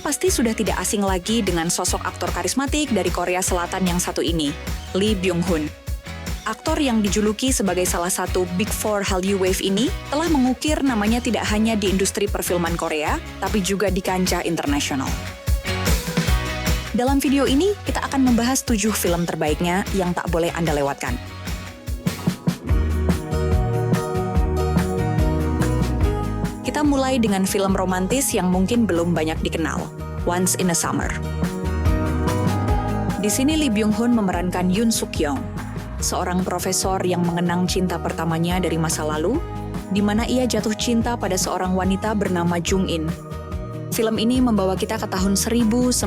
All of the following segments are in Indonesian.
Kalian pasti sudah tidak asing lagi dengan sosok aktor karismatik dari Korea Selatan yang satu ini, Lee Byung-hun. Aktor yang dijuluki sebagai salah satu Big Four Hallyu Wave ini telah mengukir namanya tidak hanya di industri perfilman Korea, tapi juga di kancah internasional. Dalam video ini, kita akan membahas 7 film terbaiknya yang tak boleh Anda lewatkan. Kita mulai dengan film romantis yang mungkin belum banyak dikenal, Once in a Summer. Di sini Lee Byung-hun memerankan Yoon Suk-young, seorang profesor yang mengenang cinta pertamanya dari masa lalu, di mana ia jatuh cinta pada seorang wanita bernama Jung-in. Film ini membawa kita ke tahun 1969,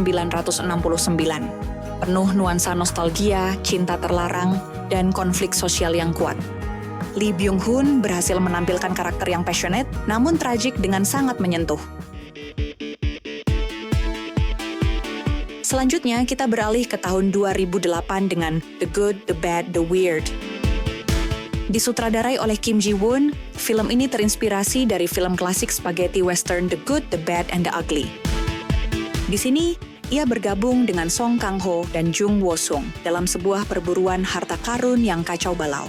penuh nuansa nostalgia, cinta terlarang, dan konflik sosial yang kuat. Lee Byung-hun berhasil menampilkan karakter yang passionate, namun tragik dengan sangat menyentuh. Selanjutnya, kita beralih ke tahun 2008 dengan The Good, The Bad, The Weird. Disutradarai oleh Kim Ji-woon, film ini terinspirasi dari film klasik spaghetti western The Good, The Bad, and The Ugly. Di sini, ia bergabung dengan Song Kang-ho dan Jung Wo-sung dalam sebuah perburuan harta karun yang kacau balau.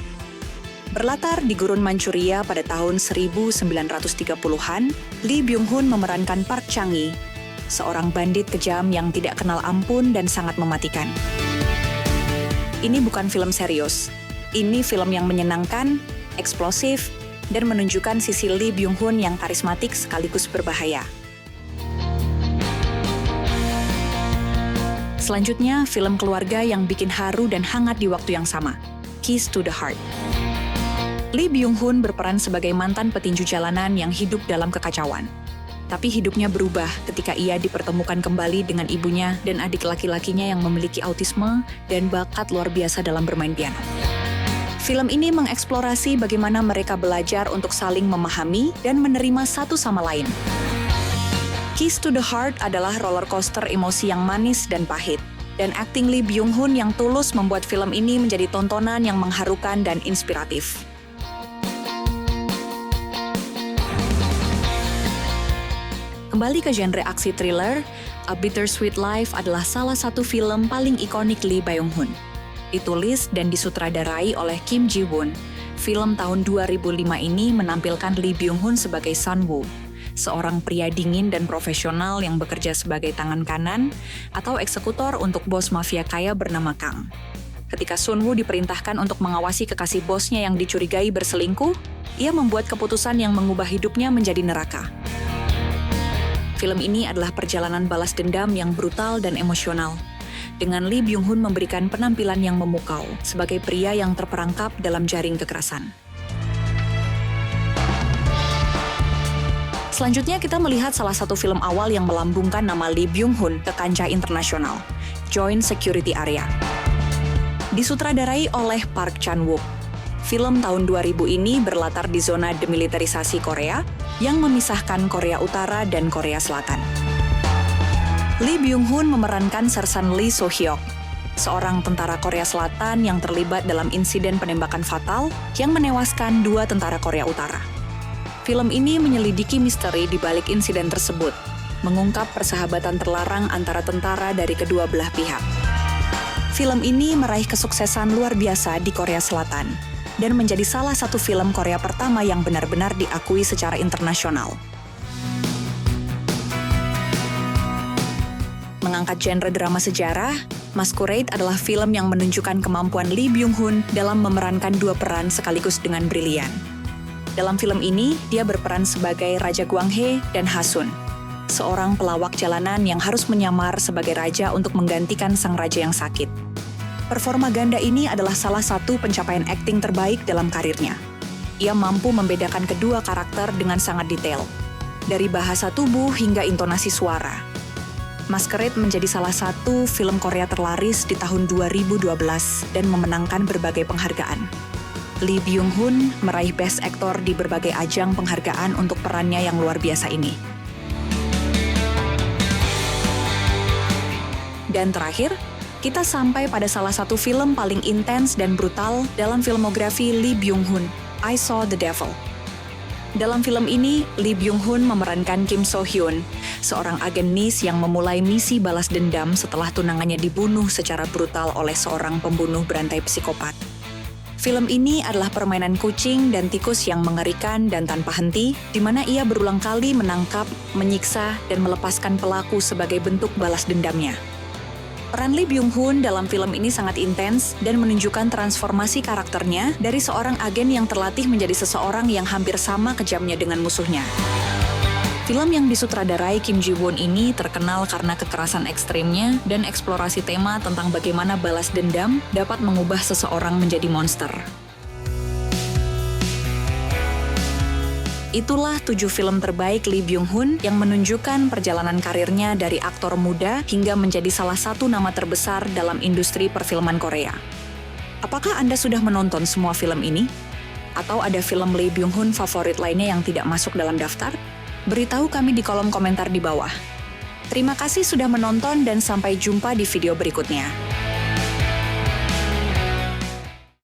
Berlatar di gurun Manchuria pada tahun 1930-an, Lee Byung-hun memerankan Park Chang-hee, seorang bandit kejam yang tidak kenal ampun dan sangat mematikan. Ini bukan film serius. Ini film yang menyenangkan, eksplosif, dan menunjukkan sisi Lee Byung-hun yang karismatik sekaligus berbahaya. Selanjutnya, film keluarga yang bikin haru dan hangat di waktu yang sama, Keys to the Heart. Lee Byung-hun berperan sebagai mantan petinju jalanan yang hidup dalam kekacauan. Tapi hidupnya berubah ketika ia dipertemukan kembali dengan ibunya dan adik laki-lakinya yang memiliki autisme dan bakat luar biasa dalam bermain piano. Film ini mengeksplorasi bagaimana mereka belajar untuk saling memahami dan menerima satu sama lain. Keys to the Heart adalah roller coaster emosi yang manis dan pahit. Dan akting Lee Byung-hun yang tulus membuat film ini menjadi tontonan yang mengharukan dan inspiratif. Kembali ke genre aksi thriller, A Bittersweet Life adalah salah satu film paling ikonik Lee Byung-hun. Ditulis dan disutradarai oleh Kim Ji-woon, film tahun 2005 ini menampilkan Lee Byung-hun sebagai Sun-woo, seorang pria dingin dan profesional yang bekerja sebagai tangan kanan atau eksekutor untuk bos mafia kaya bernama Kang. Ketika Sun-woo diperintahkan untuk mengawasi kekasih bosnya yang dicurigai berselingkuh, ia membuat keputusan yang mengubah hidupnya menjadi neraka. Film ini adalah perjalanan balas dendam yang brutal dan emosional, dengan Lee Byung-hun memberikan penampilan yang memukau sebagai pria yang terperangkap dalam jaring kekerasan. Selanjutnya kita melihat salah satu film awal yang melambungkan nama Lee Byung-hun ke kancah internasional, Joint Security Area. Disutradarai oleh Park Chan-wook. Film tahun 2000 ini berlatar di zona demilitarisasi Korea yang memisahkan Korea Utara dan Korea Selatan. Lee Byung-hun memerankan Sersan Lee So-hyuk, seorang tentara Korea Selatan yang terlibat dalam insiden penembakan fatal yang menewaskan 2 tentara Korea Utara. Film ini menyelidiki misteri di balik insiden tersebut, mengungkap persahabatan terlarang antara tentara dari kedua belah pihak. Film ini meraih kesuksesan luar biasa di Korea Selatan, dan menjadi salah satu film Korea pertama yang benar-benar diakui secara internasional. Mengangkat genre drama sejarah, Masquerade adalah film yang menunjukkan kemampuan Lee Byung-hun dalam memerankan 2 peran sekaligus dengan brilian. Dalam film ini, dia berperan sebagai Raja Gwanghae dan Hasun, seorang pelawak jalanan yang harus menyamar sebagai raja untuk menggantikan sang raja yang sakit. Performa ganda ini adalah salah satu pencapaian akting terbaik dalam karirnya. Ia mampu membedakan kedua karakter dengan sangat detail, dari bahasa tubuh hingga intonasi suara. Masquerade menjadi salah satu film Korea terlaris di tahun 2012 dan memenangkan berbagai penghargaan. Lee Byung-hun meraih Best Actor di berbagai ajang penghargaan untuk perannya yang luar biasa ini. Dan terakhir, kita sampai pada salah satu film paling intens dan brutal dalam filmografi Lee Byung-hun, I Saw the Devil. Dalam film ini, Lee Byung-hun memerankan Kim So-hyun, seorang agen NIS yang memulai misi balas dendam setelah tunangannya dibunuh secara brutal oleh seorang pembunuh berantai psikopat. Film ini adalah permainan kucing dan tikus yang mengerikan dan tanpa henti, di mana ia berulang kali menangkap, menyiksa, dan melepaskan pelaku sebagai bentuk balas dendamnya. Peran Lee Byung-hun dalam film ini sangat intens dan menunjukkan transformasi karakternya dari seorang agen yang terlatih menjadi seseorang yang hampir sama kejamnya dengan musuhnya. Film yang disutradarai Kim Ji-won ini terkenal karena kekerasan ekstrimnya dan eksplorasi tema tentang bagaimana balas dendam dapat mengubah seseorang menjadi monster. Itulah 7 film terbaik Lee Byung-hun yang menunjukkan perjalanan karirnya dari aktor muda hingga menjadi salah satu nama terbesar dalam industri perfilman Korea. Apakah Anda sudah menonton semua film ini? Atau ada film Lee Byung-hun favorit lainnya yang tidak masuk dalam daftar? Beritahu kami di kolom komentar di bawah. Terima kasih sudah menonton dan sampai jumpa di video berikutnya.